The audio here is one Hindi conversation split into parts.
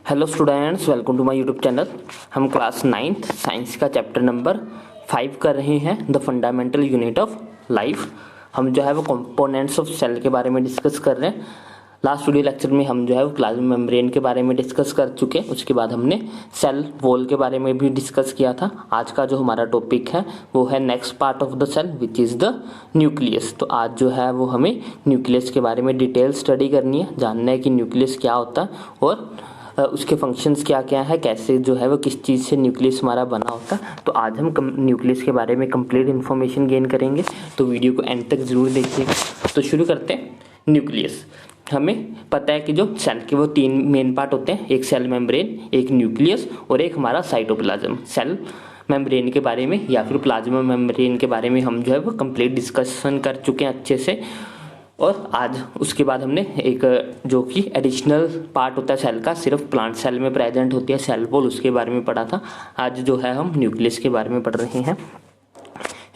Hello students, welcome to my YouTube channel. हम क्लास 9th साइंस का चैप्टर नंबर 5 कर रहे हैं, the fundamental unit of life. हम जो है वो कंपोनेंट्स ऑफ सेल के बारे में डिस्कस कर रहे हैं। लास्ट वीडियो लेक्चर में हम जो है वो प्लाज्मा मेम्ब्रेन के बारे में डिस्कस कर चुके हैं। उसके बाद हमने सेल वॉल के बारे में भी डिस्कस किया था। आज का जो हमारा टॉपिक है वो है next part of the cell which is the nucleus. तो आज जो है वो हमें न्यूक्लियस के बारे में डिटेल स्टडी करनी है, जानना है कि न्यूक्लियस क्या होता है और उसके फंक्शंस क्या क्या है, कैसे जो है वो किस चीज़ से न्यूक्लियस हमारा बना होता है। तो आज हम न्यूक्लियस के बारे में कंप्लीट इन्फॉर्मेशन गेन करेंगे, तो वीडियो को एंड तक ज़रूर देखिएगा। तो शुरू करते हैं। न्यूक्लियस, हमें पता है कि जो सेल के वो 3 मेन पार्ट होते हैं, एक सेल मेम्ब्रेन, एक न्यूक्लियस और एक हमारा साइटोप्लाज्म। सेल मेम्ब्रेन के बारे में या फिर प्लाज्मा मेम्ब्रेन के बारे में हम जो है वो कंप्लीट डिस्कशन कर चुके हैं अच्छे से। और आज उसके बाद हमने एक जो कि एडिशनल पार्ट होता है सेल का, सिर्फ प्लांट सेल में प्रेजेंट होती है सेल वॉल, उसके बारे में पढ़ा था। आज जो है हम न्यूक्लियस के बारे में पढ़ रहे हैं।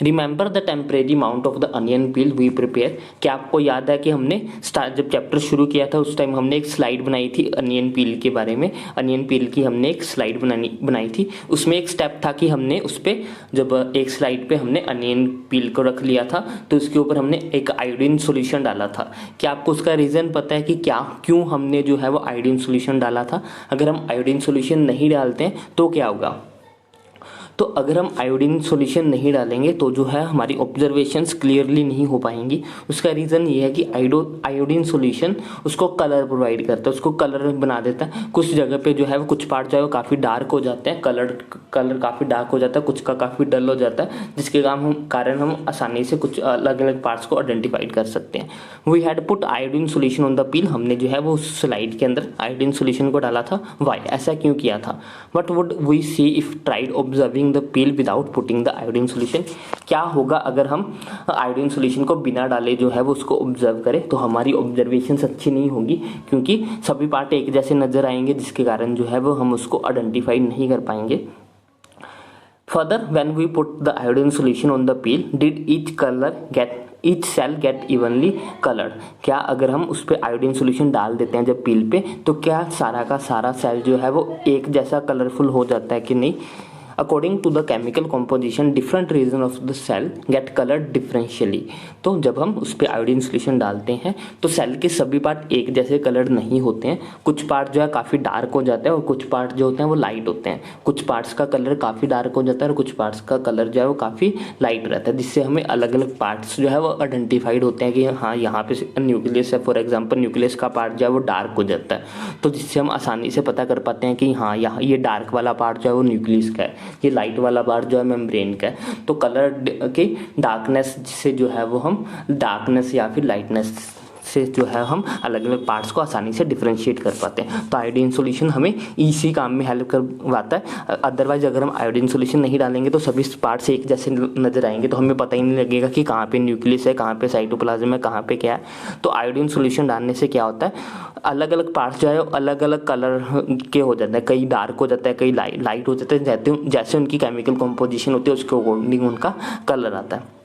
Remember the temporary mount of the onion peel we prepare. क्या आपको याद है कि हमने जब चैप्टर शुरू किया था उस टाइम हमने एक स्लाइड बनाई थी अनियन पील के बारे में। अनियन पील की हमने एक स्लाइड बनाई थी। उसमें एक स्टेप था कि हमने उस पर जब एक स्लाइड पे हमने अनियन पील को रख लिया था तो उसके ऊपर हमने एक आयोडीन सोल्यूशन डाला था। क्या आपको उसका रीज़न पता है कि क्यों हमने जो है वो आयोडीन सोल्यूशन डाला था? अगर हम आयोडीन सोल्यूशन नहीं डालते हैं तो क्या होगा? तो अगर हम आयोडीन सॉल्यूशन नहीं डालेंगे तो जो है हमारी ऑब्जर्वेशंस क्लियरली नहीं हो पाएंगी। उसका रीज़न ये है कि आयोडीन सॉल्यूशन उसको कलर प्रोवाइड करता है, उसको कलर बना देता है। कुछ जगह पे जो है वो कुछ पार्ट जो है वो काफ़ी डार्क हो जाते हैं, कलर काफ़ी डार्क हो जाता है, कुछ का काफ़ी डल हो जाता है, जिसके कारण हम आसानी से कुछ अलग अलग पार्ट्स को आइडेंटिफाइड कर सकते हैं। We had put iodine solution on the peel. हमने जो है वो उस स्लाइड के अंदर आयोडीन सॉल्यूशन को डाला था। वाई, ऐसा क्यों किया था? What would we see if tried observing the peel without putting the iodine solution. क्या होगा अगर हम आयोडीन सॉल्यूशन को बिना डाले जो है वो उसको ऑब्जर्व करें? तो हमारी ऑब्जर्वेशन अच्छी नहीं होगी, क्योंकि सभी पार्ट एक जैसे नजर आएंगे, जिसके कारण जो है वो हम उसको आइडेंटिफाई नहीं कर पाएंगे। Further, when we put the iodine solution on the peel, did each cell get evenly coloured. क्या अगर हम उस पर आयोडीन सोल्यूशन डाल देते हैं जब पील पे, तो क्या सारा का सारा सेल जो है वो एक जैसा कलरफुल हो जाता है कि नहीं? According to the chemical composition different region of the cell get coloured differentially. तो जब हम उस पर आयोडीन सोल्यूशन डालते हैं तो सेल के सभी पार्ट एक जैसे कलर्ड नहीं होते हैं। कुछ पार्ट जो है काफ़ी डार्क हो जाता है और कुछ पार्ट जो होते हैं वो लाइट होते हैं। कुछ पार्ट्स का कलर काफ़ी डार्क हो जाता है और कुछ पार्ट्स का कलर जो है वो काफ़ी लाइट रहता है, जिससे हमें अलग अलग पार्ट्स जो है वो आइडेंटिफाइड होते हैं कि हाँ यहाँ पे न्यूक्लियस है। फॉर एग्जाम्पल न्यूक्लियस का पार्ट जो है वो डार्क हो जाता है, तो जिससे हम आसानी से पता कर पाते हैं कि हाँ यहाँ ये डार्क वाला पार्ट जो है वो न्यूक्लियस का है, ये लाइट वाला पार्ट जो है मेम्ब्रेन का है। तो कलर के डार्कनेस से जो है वो हम डार्कनेस या फिर लाइटनेस से जो है हम अलग अलग पार्ट्स को आसानी से डिफरेंशिएट कर पाते हैं। तो आयोडीन सॉल्यूशन हमें इसी काम में हेल्प करवाता है। अदरवाइज अगर हम आयोडीन सॉल्यूशन नहीं डालेंगे तो सभी पार्ट्स एक जैसे नजर आएंगे, तो हमें पता ही नहीं लगेगा कि कहाँ पे न्यूक्लियस है, कहाँ पे साइटोप्लाज्म है, कहाँ पे क्या है। तो आयोडीन सॉल्यूशन डालने से क्या होता है, अलग अलग पार्ट्स जो है अलग अलग कलर के हो जाते हैं। कई डार्क हो जाता है, कई लाइट हो जाते हैं। जैसे उनकी केमिकल कॉम्पोजिशन होती है उसके अकॉर्डिंग उनका कलर आता है।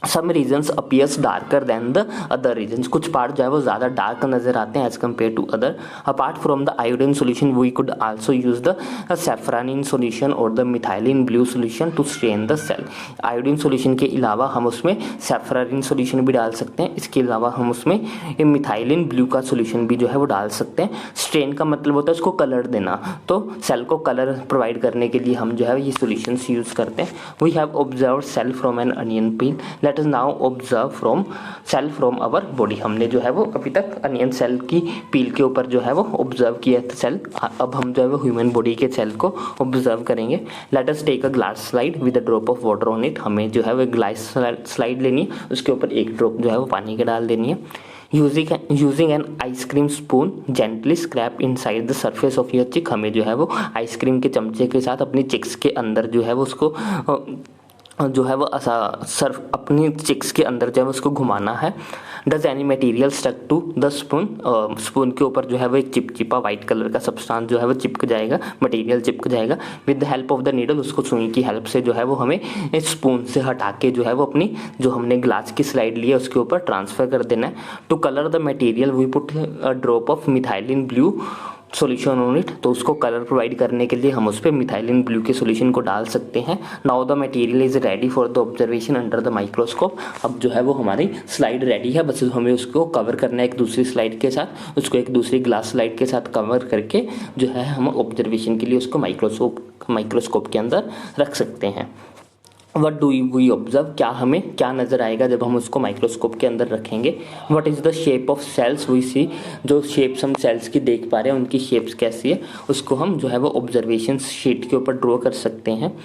Some regions appears darker than the other regions. कुछ पार्ट जो है वो ज़्यादा डार्क नजर आते हैं as compare to other. Apart from the iodine solution we could also use the safranin solution और the methylene blue solution to stain the cell. Iodine solution के अलावा हम उसमें सेफ्रानिन सोल्यूशन भी डाल सकते हैं। इसके अलावा हम उसमें मिथाइलिन ब्लू का सोल्यूशन भी जो है वो डाल सकते हैं। स्ट्रेन का मतलब होता है उसको कलर देना, तो सेल को कलर प्रोवाइड करने के लिए हम जो है ये सोल्यूशंस यूज करते हैं। We have observe cell from an onion peel. Let us now observe from cell from our body. हमने जो है वो अभी तक अनियन सेल की पील के ऊपर जो है वो ऑब्जर्व किया था सेल। अब हम जो है वो ह्यूमन बॉडी के सेल को ऑब्जर्व करेंगे। Let us take a glass slide with a drop of water on it. हमें जो है वो ग्लास स्लाइड लेनी है, उसके ऊपर एक ड्रॉप जो है वो पानी के डाल देनी है। Using an ice cream spoon gently scrap inside the surface of your चिक। हमें जो है वो आइसक्रीम के चमचे के साथ अपनी चिक्स के अंदर जो है वो उसको जो है वो सर्फ अपनी चिक्स के अंदर जो है उसको घुमाना है। Does any material stuck to the spoon. Spoon के ऊपर जो है वो एक चिपचिपा वाइट कलर का सब्सटेंस जो है वो चिपक जाएगा, मटेरियल चिपक जाएगा। With the help of the needle, उसको सुई की हेल्प से जो है वो हमें इस स्पून से हटा के जो है वो अपनी जो हमने ग्लास की स्लाइड ली है उसके ऊपर ट्रांसफर कर देना है। To colour the material we put a drop of methylene blue solution on it, तो उसको कलर प्रोवाइड करने के लिए हम उस पर मिथाइलिन ब्लू के सॉल्यूशन को डाल सकते हैं। Now the material is ready for the observation under the microscope. अब जो है वो हमारी स्लाइड रेडी है, बस हमें उसको कवर करना है एक दूसरी स्लाइड के साथ, उसको एक दूसरी ग्लास स्लाइड के साथ कवर करके जो है हम ऑब्जर्वेशन के लिए उसको माइक्रोस्कोप के अंदर रख सकते हैं। वट डू वी ऑब्जर्व, क्या हमें क्या नज़र आएगा जब हम उसको माइक्रोस्कोप के अंदर रखेंगे। What is the shape of cells we see, जो शेप्स हम सेल्स की देख पा रहे हैं उनकी शेप्स कैसी है, उसको हम जो है वो ऑब्जर्वेशन शीट के ऊपर ड्रॉ कर सकते हैं।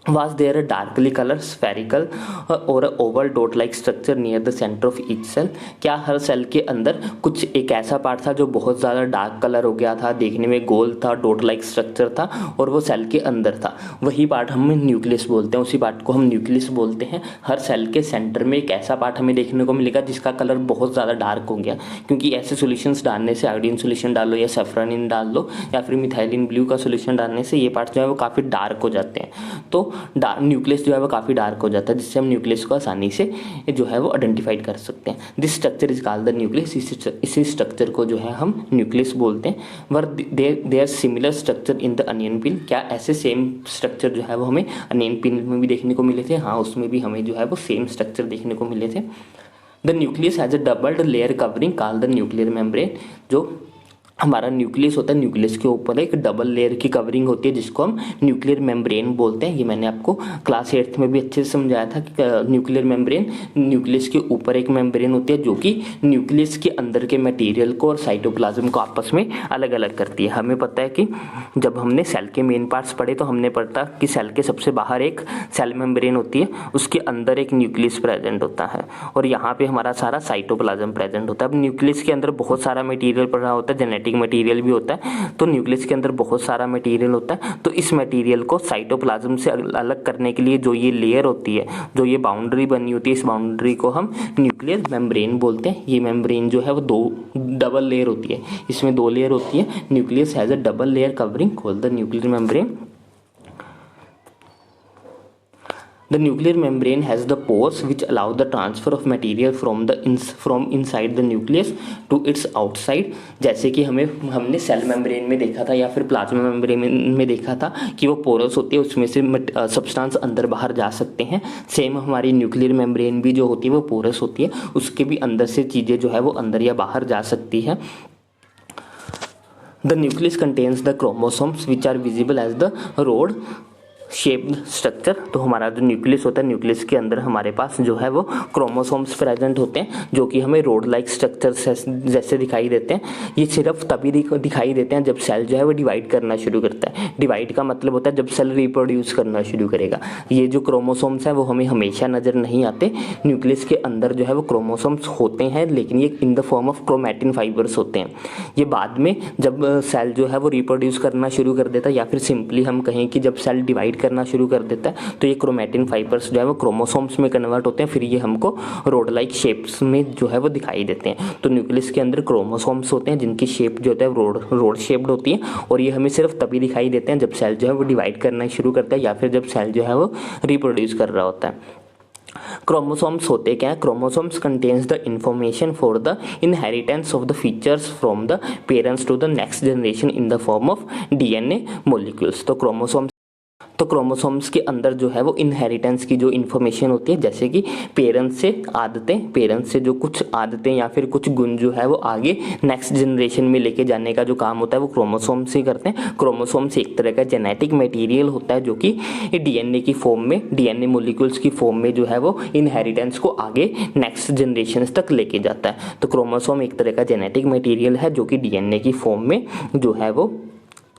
Was there a darkly colored spherical or a oval dot like structure near the center of each cell? क्या हर सेल के अंदर कुछ एक ऐसा पार्ट था जो बहुत ज़्यादा डार्क कलर हो गया था, देखने में गोल था, डॉट लाइक स्ट्रक्चर था और वो सेल के अंदर था, वही पार्ट हम न्यूक्लियस बोलते हैं, उसी पार्ट को हम न्यूक्लियस बोलते हैं। हर सेल के सेंटर में एक ऐसा पार्ट हमें देखने को मिलेगा जिसका कलर बहुत ज़्यादा डार्क हो गया, क्योंकि ऐसे सॉल्यूशंस डालने से, आयोडीन सॉल्यूशन डालो या सेफ्रानिन डाल लो या फिर मिथाइलिन ब्लू का सॉल्यूशन डालने से ये पार्ट जो है वो काफ़ी डार्क हो जाते हैं। तो न्यूक्लियस जो है वो काफ़ी डार्क हो जाता है, जिससे हम न्यूक्लियस को आसानी से जो है वो आइडेंटिफाइड कर सकते हैं। This structure is called the nucleus, इसी स्ट्रक्चर को जो है हम न्यूक्लियस बोलते हैं। Were there similar structure in the onion peel, क्या ऐसे सेम स्ट्रक्चर जो है वो हमें अनियन पिल में भी देखने को मिले थे? हाँ, उसमें भी हमें जो है वो सेम स्ट्रक्चर देखने को मिले थे। The nucleus has a doubled layer covering called the nuclear membrane. जो हमारा न्यूक्लियस होता है, न्यूक्लियस के ऊपर एक डबल लेयर की कवरिंग होती है जिसको हम न्यूक्लियर मेम्ब्रेन बोलते हैं। ये मैंने आपको क्लास 8th में भी अच्छे से समझाया था कि न्यूक्लियर मेम्ब्रेन, न्यूक्लियस के ऊपर एक मेम्ब्रेन होती है जो कि न्यूक्लियस के अंदर के मटेरियल को और साइटोप्लाज्म को आपस में अलग अलग करती है। हमें पता है कि जब हमने सेल के मेन पार्ट्स पढ़े तो हमने पढ़ा कि सेल के सबसे बाहर एक सेल मेम्ब्रेन होती है, उसके अंदर एक न्यूक्लियस प्रेजेंट होता है और यहाँ पे हमारा सारा साइटोप्लाज्म प्रेजेंट होता है। अब न्यूक्लियस के अंदर बहुत सारा मटेरियल पड़ा होता है, जेनेटिक मटेरियल भी होता है, तो न्यूक्लियस के अंदर बहुत सारा मटेरियल होता है। तो इस मटेरियल को साइटोप्लाज्म से अलग करने के लिए जो ये लेयर होती है, जो ये बाउंड्री बनी होती है, इस बाउंड्री को हम न्यूक्लियर मेम्ब्रेन बोलते हैं। ये मेम्ब्रेन जो है वो दो डबल लेयर होती है, इसमें दो लेयर होती है। Nucleus has a double layer covering called the nuclear membrane. The nuclear membrane has the pores which allow the transfer of material from inside the nucleus to its outside। जैसे कि हमने सेल मेम्ब्रेन में देखा था या फिर प्लाज्मा मेम्ब्रेन में देखा था कि वो पोरस होती है, उसमें से सब्सटेंस अंदर बाहर जा सकते हैं। सेम हमारी न्यूक्लियर मेम्ब्रेन भी जो होती है वो पोरस होती है, उसके भी अंदर से चीज़ें जो है वो अंदर या बाहर जा सकती है। The nucleus contains the chromosomes which are visible as the rod shaped structure. तो हमारा जो न्यूक्लियस होता है, न्यूक्लियस के अंदर हमारे पास जो है वो क्रोमोसोम्स प्रेजेंट होते हैं जो कि हमें रोड लाइक स्ट्रक्चर जैसे दिखाई देते हैं। ये सिर्फ तभी दिखाई देते हैं जब सेल जो है वो डिवाइड करना शुरू करता है। डिवाइड का मतलब होता है जब सेल रिप्रोड्यूस करना शुरू करेगा। ये जो क्रोमोसोम्स हैं वो हमें हमेशा नज़र नहीं आते। न्यूक्लियस के अंदर जो है वो क्रोमोसोम्स होते हैं, लेकिन ये इन the form of chromatin fibres होते हैं। ये बाद में जब सेल जो है वो रिप्रोड्यूस करना शुरू कर देता है, या फिर सिंपली हम कहें कि जब सेल डिवाइड करना शुरू कर देता है, तो ये क्रोमैटिन फाइबर्स जो है वो क्रोमोसोम्स में कन्वर्ट होते हैं, फिर ये हमको रोड लाइक शेप्स में जो है वो दिखाई देते हैं। तो न्यूक्लियस के अंदर क्रोमोसोम्स होते हैं जिनकी शेप जो होता है रोड शेप्ड होती है, और ये हमें सिर्फ तभी दिखाई देते हैं जब सेल जो है वो डिवाइड करना शुरू करता है या फिर जब सेल जो है वो रिप्रोड्यूस कर रहा होता है। क्रोमोसोम्स होते क्या है? Chromosomes contains the information for the inheritance of the features from the parents to the next generation in the form of DNA molecules. तो क्रोमोसोम्स के अंदर जो है वो इनहेरिटेंस की जो इन्फॉर्मेशन होती है, जैसे कि पेरेंट्स से जो कुछ आदतें या फिर कुछ गुण जो है वो आगे नेक्स्ट जनरेशन में लेके जाने का जो काम होता है वो क्रोमोसोम्स ही करते हैं। क्रोमोसोम्स एक तरह का जेनेटिक मटेरियल होता है जो कि डीएनए की फॉर्म में, डीएनए मॉलिक्यूल्स की फॉर्म में जो है वो इनहेरिटेंस को आगे नेक्स्ट जनरेशन तक लेके जाता है। तो क्रोमोसोम एक तरह का जेनेटिक मटेरियल है जो कि डीएनए की फॉर्म में जो है वो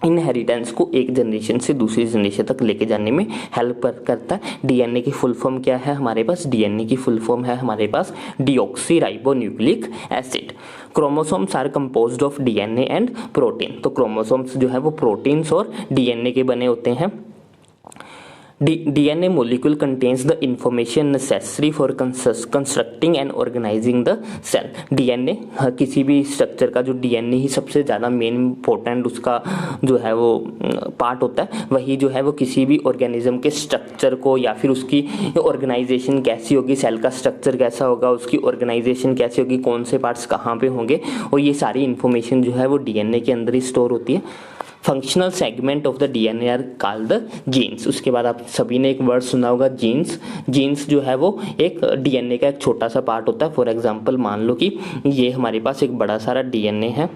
इनहेरिटेंस को एक जनरेशन से दूसरी जनरेशन तक लेके जाने में हेल्प करता है। डीएनए की फुल फॉर्म क्या है हमारे पास? डीएनए की फुल फॉर्म है हमारे पास deoxyribonucleic acid. Chromosomes are composed of DNA and protein. तो क्रोमोसोम्स जो है वो प्रोटीन्स और डीएनए के बने होते हैं। DNA molecule contains the information necessary for constructing and organizing the cell. DNA किसी भी स्ट्रक्चर का जो DNA ही सबसे ज़्यादा मेन इंपॉर्टेंट उसका जो है वो पार्ट होता है, वही जो है वो किसी भी ऑर्गेनिज्म के स्ट्रक्चर को या फिर उसकी ऑर्गेनाइजेशन कैसी होगी, सेल का स्ट्रक्चर कैसा होगा, उसकी ऑर्गेनाइजेशन कैसी होगी, कौन से पार्ट्स कहाँ पे होंगे, और ये सारी इन्फॉर्मेशन जो है वो DNA के अंदर ही स्टोर होती है. Functional segment of the DNA are called the genes. उसके बाद आप सभी ने एक वर्ड सुना होगा जीन्स. जीन्स जो है वो एक DNA का एक छोटा सा पार्ट होता है. फॉर एग्जांपल मान लो कि ये हमारे पास एक बड़ा सारा DNA है,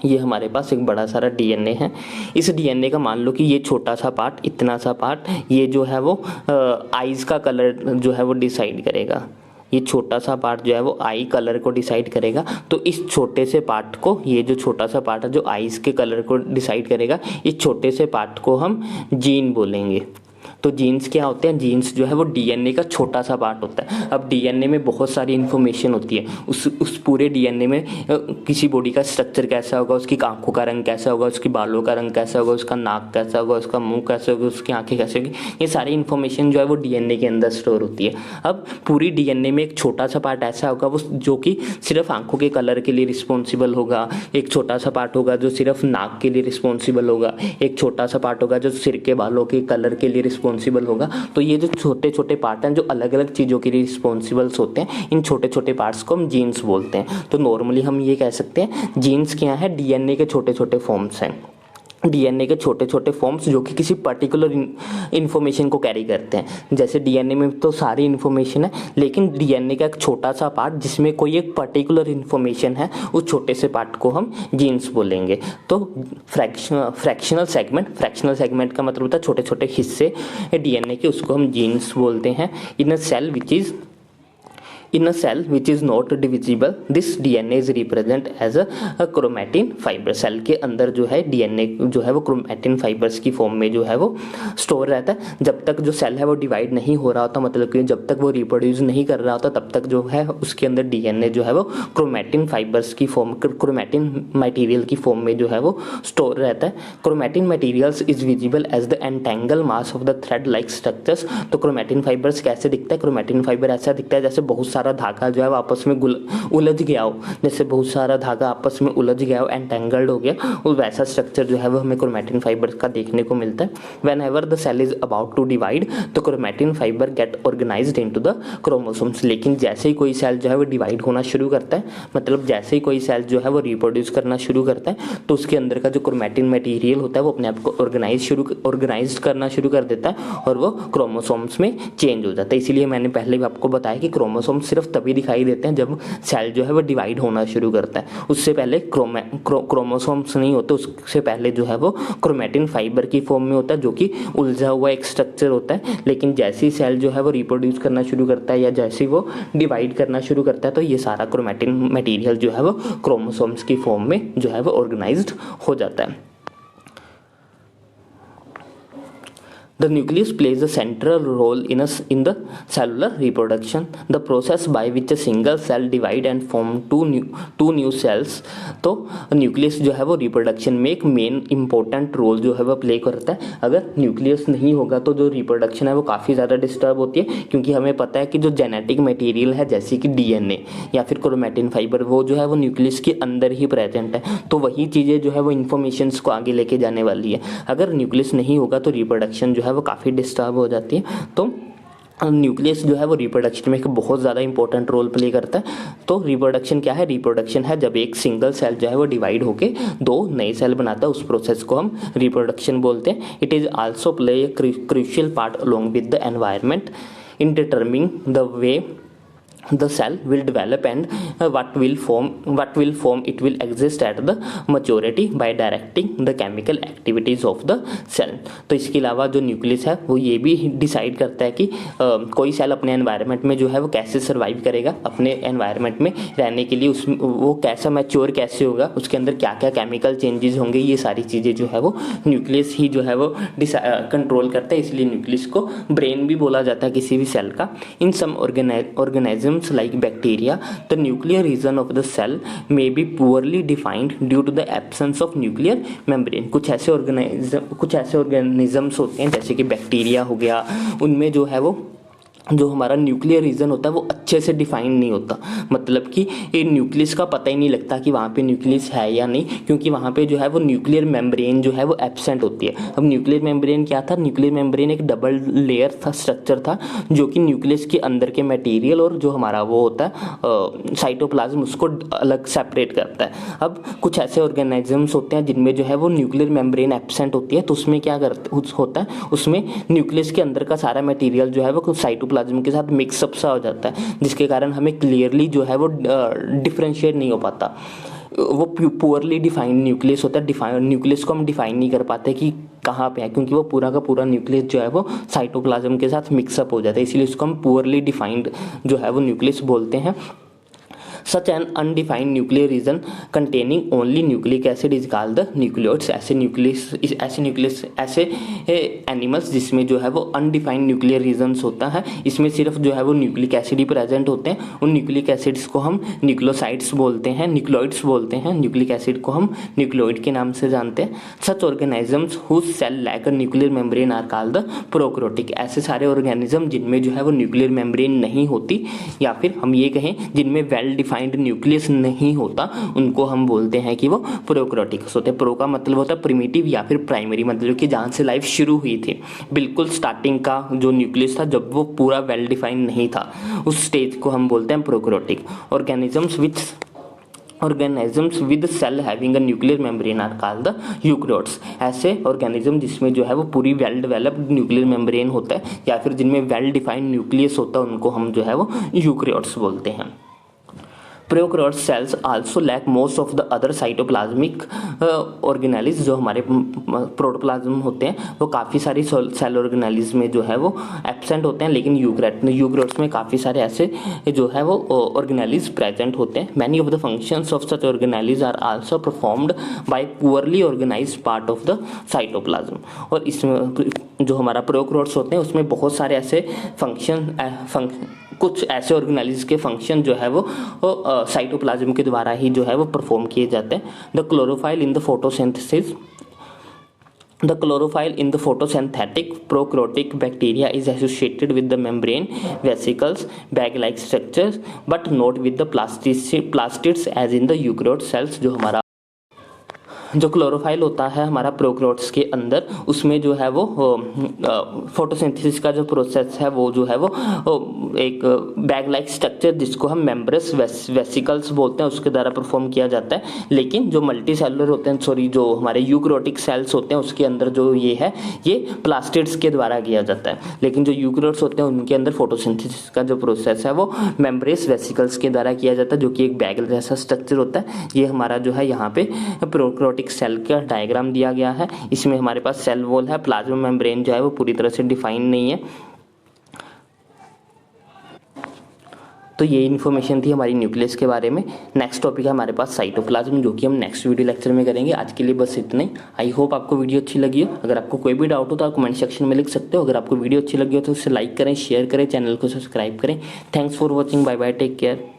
ये हमारे पास एक बड़ा सारा DNA है. इस DNA का मान लो कि ये छोटा सा पार्ट, इतना सा पार्ट, ये जो है वो आइज़ का कलर जो है वो डिसाइड करेगा. ये छोटा सा पार्ट जो है वो आई कलर को डिसाइड करेगा. तो इस छोटे से पार्ट को, ये जो छोटा सा पार्ट है जो आईज के कलर को डिसाइड करेगा, इस छोटे से पार्ट को हम जीन बोलेंगे. तो जीन्स क्या होते हैं? जीन्स जो है वो DNA का छोटा सा पार्ट होता है. अब DNA में बहुत सारी इन्फॉर्मेशन होती है. उस पूरे DNA में किसी बॉडी का स्ट्रक्चर कैसा होगा, उसकी आंखों का रंग कैसा होगा, उसकी बालों का रंग कैसा होगा, उसका नाक कैसा होगा, उसका मुंह कैसा होगा, उसकी आंखें कैसे होगी, ये सारी इन्फॉर्मेशन जो है वो DNA के अंदर स्टोर होती है. अब पूरी DNA में एक छोटा सा पार्ट ऐसा होगा वो जो कि सिर्फ आंखों के कलर के लिए रिस्पॉन्सिबल होगा. एक छोटा सा पार्ट होगा जो सिर्फ नाक के लिए रिस्पॉन्सिबल होगा. एक छोटा सा पार्ट होगा जो सिर के बालों के कलर के लिए रिस्पॉन्सिबल होगा. तो ये जो छोटे छोटे पार्ट हैं जो अलग अलग चीज़ों के लिए रिस्पॉन्सिबल्स होते हैं, इन छोटे छोटे पार्ट्स को हम जीन्स बोलते हैं. तो नॉर्मली हम ये कह सकते हैं जीन्स क्या है? DNA के छोटे छोटे फॉर्म्स हैं. DNA के छोटे छोटे फॉर्म्स जो कि किसी पर्टिकुलर इन्फॉर्मेशन को कैरी करते हैं. जैसे DNA में तो सारी इन्फॉर्मेशन है, लेकिन DNA का एक छोटा सा पार्ट जिसमें कोई एक पर्टिकुलर इन्फॉर्मेशन है, उस छोटे से पार्ट को हम जीन्स बोलेंगे. तो फ्रैक्शनल सेगमेंट का मतलब होता है छोटे छोटे हिस्से DNA के, उसको हम जीन्स बोलते हैं. इन a cell which is not divisible, this DNA is represent as a chromatin fiber. Cell के अंदर जो है DNA जो है वो क्रोमैटिन फाइबर्स की फॉर्म में जो है वो स्टोर रहता है. जब तक जो सेल है वो डिवाइड नहीं हो रहा होता, मतलब कि जब तक वो रिप्रोड्यूस नहीं कर रहा होता, तब तक जो है उसके अंदर DNA जो है वो क्रोमैटिन फाइबर्स की फॉर्म, क्रोमैटिन मटेरियल की फॉर्म में जो है वो स्टोर रहता है. Chromatin materials is visible as the entangle mass of the thread like structures. तो क्रोमैटिन फाइबर्स कैसे दिखता है? क्रोमैटिन फाइबर ऐसा दिखता है जैसे बहुत सारा धागा जो है वो आपस में उलझ गया हो, जैसे बहुत सारा धागा आपस में उलझ गया हो, एंटेंगल्ड हो गया, और वैसा स्ट्रक्चर जो है वो हमें क्रोमैटिन फाइबर का देखने को मिलता है. Whenever the cell is about to divide, तो chromatin fibre get organised into the chromosomes. लेकिन जैसे ही कोई सेल जो है वो डिवाइड होना शुरू करता है, मतलब जैसे ही कोई सेल जो है वो रिप्रोड्यूस करना शुरू करता है, तो उसके अंदर का जो क्रोमैटिन मटेरियल होता है वो अपने आप को ऑर्गेनाइज करना शुरू कर देता है, और वो क्रोमोसोम्स में चेंज हो जाता है. इसीलिए मैंने पहले भी आपको बताया कि क्रोमोसोम सिर्फ तभी दिखाई देते हैं जब सेल जो है वो डिवाइड होना शुरू करता है. उससे पहले क्रोमोसोम्स नहीं होते, उससे पहले जो है वो क्रोमैटिन फाइबर की फॉर्म में होता है, जो कि उलझा हुआ एक स्ट्रक्चर होता है. लेकिन जैसे ही सेल जो है वो रिप्रोड्यूस करना शुरू करता है या जैसे ही वो डिवाइड करना शुरू करता है, तो ये सारा क्रोमैटिन मटेरियल जो है वो क्रोमोसोम्स की फॉर्म में जो है वो ऑर्गेनाइज्ड हो जाता है. The nucleus plays a central role in the cellular reproduction, the process by which a single cell divide and form two new cells. तो न्यूक्लियस जो है वो रिप्रोडक्शन में एक मेन इंपॉर्टेंट रोल जो है वो प्ले करता है. अगर न्यूक्लियस नहीं होगा तो जो रिप्रोडक्शन है वो काफ़ी ज़्यादा डिस्टर्ब होती है, क्योंकि हमें पता है कि जो जेनेटिक मटेरियल है जैसे कि DNA या फिर क्रोमैटिन फाइबर, वो जो है वो न्यूक्लियस के अंदर ही प्रेजेंट है. तो वही चीज़ें जो है वो इन्फॉर्मेशंस को आगे लेके जाने वाली है. अगर न्यूक्लियस नहीं होगा तो रिप्रोडक्शन जो है वो काफ़ी डिस्टर्ब हो जाती है. तो न्यूक्लियस जो है वो रिप्रोडक्शन में एक बहुत ज़्यादा इंपॉर्टेंट रोल प्ले करता है. तो रिप्रोडक्शन क्या है? रिप्रोडक्शन है जब एक सिंगल सेल जो है वो डिवाइड होके दो नए सेल बनाता है, उस प्रोसेस को हम रिप्रोडक्शन बोलते हैं. It is also play a crucial part along with the environment in determining the way the cell will develop and what will form it will exist at the maturity by directing the chemical activities of the cell. तो इसके अलावा जो न्यूक्लियस है वो ये भी डिसाइड करता है कि कोई सेल अपने एनवायरनमेंट में जो है वो कैसे सर्वाइव करेगा, अपने एनवायरनमेंट में रहने के लिए वो कैसा मैच्योर कैसे होगा, उसके अंदर क्या क्या केमिकल चेंजेस होंगे, ये सारी चीज़ें जो है वो न्यूक्लियस ही जो है वो कंट्रोल करता है. इसलिए न्यूक्लियस को ब्रेन भी बोला जाता है किसी भी सेल का. In some organism organisms like bacteria, the nuclear region of the cell may be poorly defined due to the absence of nuclear membrane। कुछ ऐसे organisms होते हैं जैसे कि बैक्टीरिया हो गया, उनमें जो है वो जो हमारा न्यूक्लियर रीजन होता है वो अच्छे से डिफाइन नहीं होता, मतलब कि ये न्यूक्लियस का पता ही नहीं लगता कि वहाँ पे न्यूक्लियस है या नहीं, क्योंकि वहाँ पे जो है वो न्यूक्लियर मेम्ब्रेन जो है वो एब्सेंट होती है। अब न्यूक्लियर मेम्ब्रेन क्या था? न्यूक्लियर मेम्ब्रेन एक डबल लेयर था, स्ट्रक्चर था, जो कि न्यूक्लियस के अंदर के मटेरियल और जो हमारा वो होता है साइटोप्लाज्म उसको अलग सेपरेट करता है। अब कुछ ऐसे ऑर्गेनिजम्स होते हैं जिनमें जो है वो न्यूक्लियर मेम्ब्रेन एब्सेंट होती है, तो उसमें क्या होता है, उसमें न्यूक्लियस के अंदर का सारा मटेरियल जो है वो साइटोप्लाज्म के साथ मिक्सअप सा हो जाता है, जिसके कारण हमें क्लियरली जो है वो डिफरेंशिएट नहीं हो पाता। वो पुअरली डिफाइंड न्यूक्लियस होता है, न्यूक्लियस को हम डिफाइन नहीं कर पाते कि कहाँ पे है, क्योंकि वो पूरा का पूरा न्यूक्लियस जो है वो साइटोप्लाज्म के साथ मिक्सअप हो जाता है, इसलिए उसको हम पुअरली डिफाइंड जो है वो न्यूक्लियस बोलते हैं। Such an undefined nuclear region containing only nucleic acid is called the nucleoids। ऐसे एनिमल्स जिसमें जो है वो अनडिफाइंड न्यूक्लियर रीजन्स होता है, इसमें सिर्फ जो है वो न्यूक्लिक एसिड ही प्रेजेंट होते हैं, उन न्यूक्लिक एसिड्स को हम न्यूक्लियोसाइड्स बोलते हैं, न्यूक्लियोइड्स बोलते हैं, न्यूक्लिक एसिड को हम न्यूक्लियोइड के नाम से जानते हैं। Such organisms whose cell lack a nuclear membrane are called the prokaryotic. ऐसे सारे ऑर्गेनिज्म जिनमें जो है वो न्यूक्लियर मेम्ब्रेन नहीं होती, या फिर हम ये कहें जिनमें वेल डिफाइंड न्यूक्लियस नहीं होता, उनको हम बोलते हैं कि वो प्रोकैरियोटिक्स होते हैं। प्रो का मतलब होता है प्रिमिटिव या फिर प्राइमरी, मतलब कि जहां से लाइफ शुरू हुई थी, बिल्कुल स्टार्टिंग का जो न्यूक्लियस था जब वो पूरा वेल डिफाइंड नहीं था, उस स्टेज को हम बोलते हैं prokaryotic. Organisms with cell having a nuclear membrane are called the eukaryotes. ऐसे ऑर्गेनिज्म जिसमें जो है वो पूरी वेल डेवलप्ड न्यूक्लियर मेम्ब्रेन होता है या फिर जिनमें वेल डिफाइंड न्यूक्लियस होता है, उनको हम जो है वो यूकैरियोट्स बोलते हैं। Prokaryote cells also lack most of the other cytoplasmic organelles. जो हमारे प्रोटोप्लाज्म होते हैं वो काफ़ी सारी सेल ऑर्गेनेलिज में जो है वो एब्सेंट होते हैं, लेकिन यूकैरियोट्स में काफ़ी सारे ऐसे जो है वो ऑर्गेनेलिज प्रेजेंट होते हैं। Many of the functions of such organelles are also performed by poorly organised part of the cytoplasm. और इसमें जो हमारा प्रोकैरियोट्स होते हैं उसमें बहुत सारे ऐसे कुछ ऐसे ऑर्गेनेलिज के फंक्शन जो है वो साइटोप्लाज्म के द्वारा ही जो है वो परफॉर्म किए जाते हैं। The chlorophyll in the photosynthesis The chlorophyll in the photosynthetic prokaryotic bacteria is associated with the membrane, vesicles, bag-like structures, but not with the plastids as in the eukaryote cells। जो हमारा जो क्लोरोफाइल होता है हमारा प्रोकैरियोट्स के अंदर, उसमें जो है वो फोटोसिंथेसिस का जो प्रोसेस है वो जो है वो एक बैग लाइक स्ट्रक्चर जिसको हम मेम्ब्रेस वेसिकल्स बोलते हैं उसके द्वारा परफॉर्म किया जाता है। लेकिन जो मल्टी सेलुलर होते हैं, जो हमारे यूकैरियोटिक सेल्स होते हैं उसके अंदर जो ये प्लास्टिड्स के द्वारा किया जाता है। लेकिन जो यूकैरियोट्स होते हैं उनके अंदर फोटोसिंथेसिस का जो प्रोसेस है वो मेम्ब्रेस वेसिकल्स के द्वारा किया जाता है, जो कि एक बैग जैसा स्ट्रक्चर होता है। ये हमारा जो है यहाँ पे प्रोकैरियोटिक सेल का डायग्राम दिया गया है। इसमें हमारे पास सेल वॉल है, प्लाज्मा मेम्ब्रेन जो है वो पूरी तरह से डिफाइन नहीं है। तो ये इन्फॉर्मेशन थी हमारी न्यूक्लियस के बारे में। नेक्स्ट टॉपिक है हमारे पास साइटोप्लाज्म, जो कि हम नेक्स्ट वीडियो लेक्चर में करेंगे। आज के लिए बस इतना ही। आई होप आपको वीडियो अच्छी लगी हो। अगर आपको कोई भी डाउट हो तो आप कमेंट सेक्शन में लिख सकते हो। अगर आपको वीडियो अच्छी लगी हो तो उसे लाइक करें, शेयर करें, चैनल को सब्सक्राइब करें। Thanks for watching, bye bye, take care.